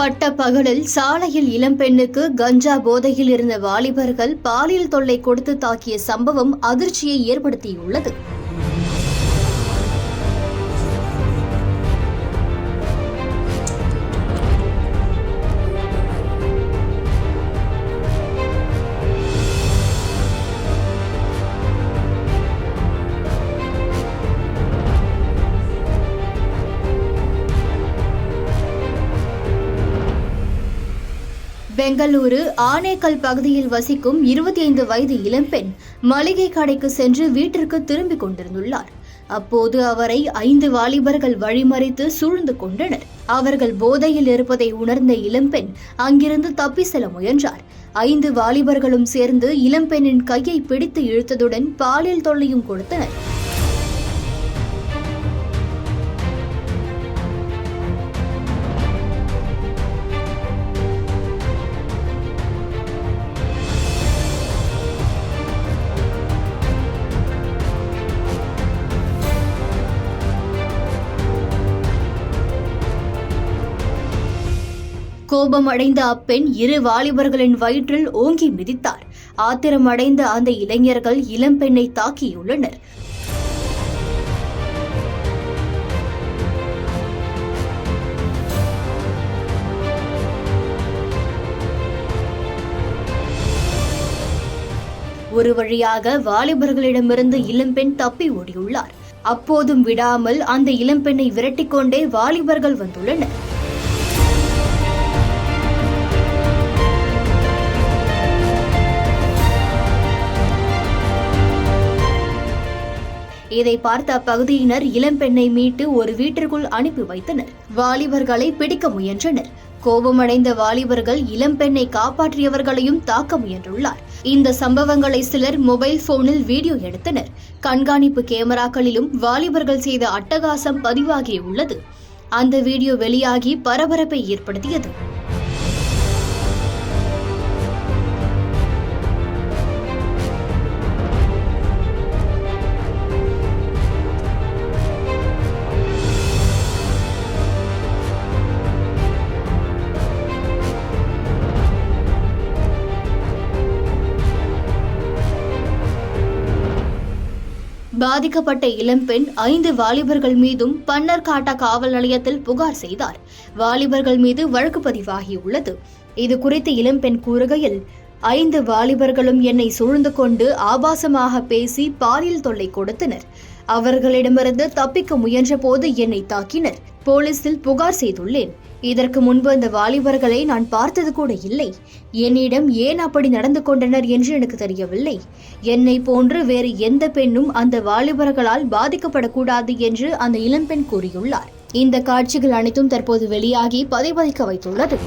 பட்ட பகலில் சாலையில் இளம்பெண்ணுக்கு கஞ்சா போதையில் இருந்த வாலிபர்கள் பாலியல் தொல்லை கொடுத்து தாக்கிய சம்பவம் அதிர்ச்சியை ஏற்படுத்தியுள்ளது. பெங்களூரு ஆனேக்கல் பகுதியில் வசிக்கும் 25 வயது இளம்பெண் மளிகை கடைக்கு சென்று வீட்டிற்கு திரும்பிக் கொண்டிருந்துள்ளார். அப்போது அவரை 5 வாலிபர்கள் வழிமறித்து சூழ்ந்து கொண்டனர். அவர்கள் போதையில் இருப்பதை உணர்ந்த இளம்பெண் அங்கிருந்து தப்பி செல்ல முயன்றார். 5 வாலிபர்களும் சேர்ந்து இளம்பெண்ணின் கையை பிடித்து இழுத்ததுடன் பாலியல் தொல்லையும் கொடுத்தனர். கோபமடைந்த அப்பெண் 2 வாலிபர்களின் வயிற்றில் ஓங்கி மிதித்தார். ஆத்திரமடைந்த அந்த இளைஞர்கள் இளம்பெண்ணை தாக்கியுள்ளனர். ஒரு வழியாக வாலிபர்களிடமிருந்து இளம்பெண் தப்பி ஓடியுள்ளார். அப்போதும் விடாமல் அந்த இளம்பெண்ணை விரட்டிக்கொண்டே வாலிபர்கள் வந்துள்ளனர். இதை பார்த்த அப்பகுதியினர் இளம்பெண்ணை மீட்டு ஒரு வீட்டிற்குள் அனுப்பி வைத்தனர். வாலிபர்களை பிடிக்க முயன்றனர். கோபமடைந்த வாலிபர்கள் இளம்பெண்ணை காப்பாற்றியவர்களையும் தாக்க முயன்றுள்ளார். இந்த சம்பவங்களை சிலர் மொபைல் போனில் வீடியோ எடுத்தனர். கண்காணிப்பு கேமராக்களிலும் வாலிபர்கள் செய்த அட்டகாசம் பதிவாகியுள்ளது. அந்த வீடியோ வெளியாகி பரபரப்பை ஏற்படுத்தியது. பாதிக்கப்பட்ட இளம்பெண் 5 வாலிபர்கள் மீதும் பன்னர்காட்டா காவல் நிலையத்தில் புகார் செய்தார். வாலிபர்கள் மீது வழக்கு பதிவாகியுள்ளது. இது குறித்து இளம்பெண் கூறுகையில், 5 வாலிபர்களும் என்னை சூழ்ந்து கொண்டு ஆபாசமாக பேசி பாலியல் தொல்லை கொடுத்தனர். அவர்களிடமிருந்து தப்பிக்க முயன்ற போது என்னை தாக்கினர். போலீசில் புகார் செய்துள்ளேன். இதற்கு முன்பு அந்த வாலிபர்களை நான் பார்த்தது கூட இல்லை. என்னிடம் ஏன் அப்படி நடந்து கொண்டனர் என்று எனக்கு தெரியவில்லை. என்னை போன்று வேறு எந்த பெண்ணும் அந்த வாலிபர்களால் பாதிக்கப்படக்கூடாது என்று அந்த இளம்பெண் கூறியுள்ளார். இந்த காட்சிகள் அனைத்தும் தற்போது வெளியாகி பதைபதைக்க வைத்துள்ளது.